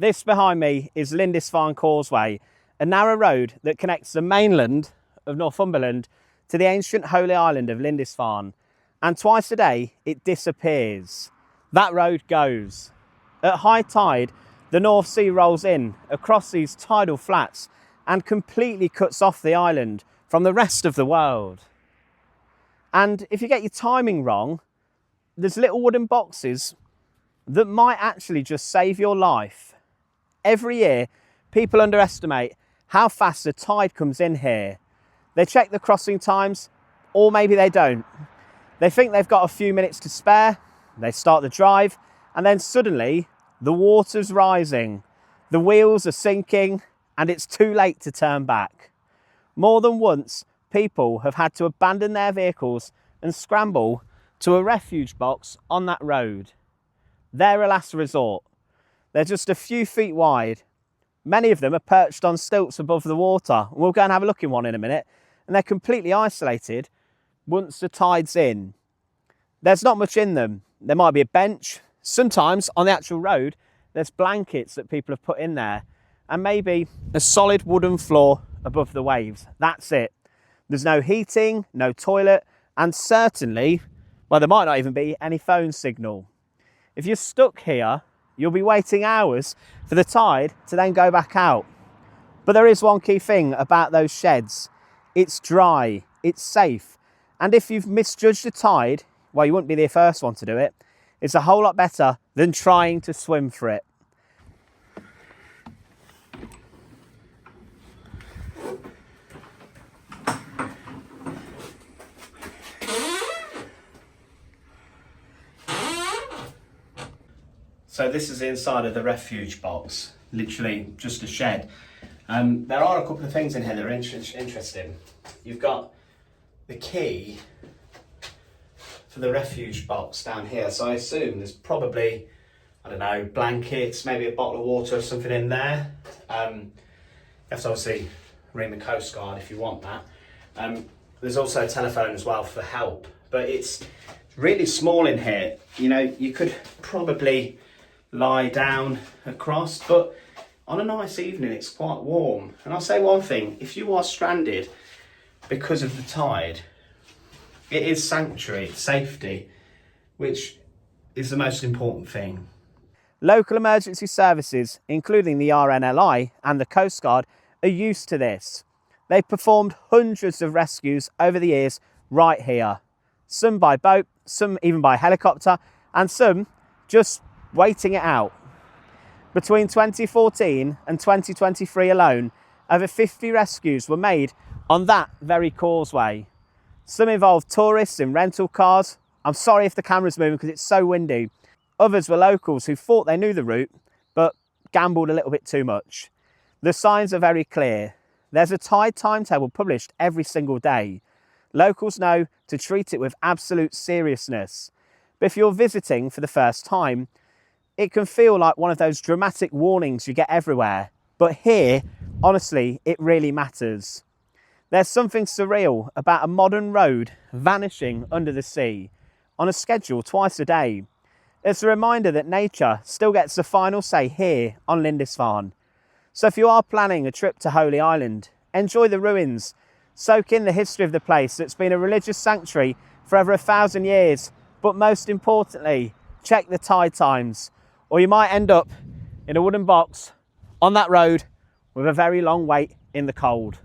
This behind me is Lindisfarne Causeway, a narrow road that connects the mainland of Northumberland to the ancient holy island of Lindisfarne, and twice a day it disappears. That road goes. At high tide, the North Sea rolls in across these tidal flats and completely cuts off the island from the rest of the world. And if you get your timing wrong, there's little wooden boxes that might actually just save your life. Every year, people underestimate how fast the tide comes in here. They check the crossing times, or maybe they don't. They think they've got a few minutes to spare, they start the drive, and then suddenly the water's rising, the wheels are sinking, and it's too late to turn back. More than once, people have had to abandon their vehicles and scramble to a refuge box on that road. They're a last resort. They're just a few feet wide. Many of them are perched on stilts above the water. We'll go and have a look in one in a minute. And they're completely isolated once the tide's in. There's not much in them. There might be a bench. Sometimes on the actual road, there's blankets that people have put in there. And maybe a solid wooden floor above the waves. That's it. There's no heating, no toilet, and certainly, well, there might not even be any phone signal. If you're stuck here, you'll be waiting hours for the tide to then go back out. But there is one key thing about those sheds. It's dry, it's safe. And if you've misjudged the tide, well, you wouldn't be the first one to do it. It's a whole lot better than trying to swim for it. So this is the inside of the refuge box, literally just a shed. There are a couple of things in here that are interesting. You've got the key for the refuge box down here. So I assume there's probably, I don't know, blankets, maybe a bottle of water or something in there. You have to obviously ring the Coast Guard if you want that. There's also a telephone as well for help, but it's really small in here. You know, you could probably lie down across, but on a nice evening it's quite warm. And I'll say one thing, if you are stranded because of the tide, it is sanctuary, it's safety, which is the most important thing. Local emergency services, including the RNLI and the Coast Guard, are used to this. They've performed hundreds of rescues over the years right here. Some by boat, some even by helicopter, and some just waiting it out. Between 2014 and 2023 alone, over 50 rescues were made on that very causeway. Some involved tourists in rental cars. I'm sorry if the camera's moving because it's so windy. Others were locals who thought they knew the route, but gambled a little bit too much. The signs are very clear. There's a tide timetable published every single day. Locals know to treat it with absolute seriousness. But if you're visiting for the first time, it can feel like one of those dramatic warnings you get everywhere. But here, honestly, it really matters. There's something surreal about a modern road vanishing under the sea on a schedule twice a day. It's a reminder that nature still gets the final say here on Lindisfarne. So if you are planning a trip to Holy Island, enjoy the ruins, soak in the history of the place that's been a religious sanctuary for over 1,000 years, but most importantly, check the tide times, or you might end up in a wooden box on that road with a very long wait in the cold.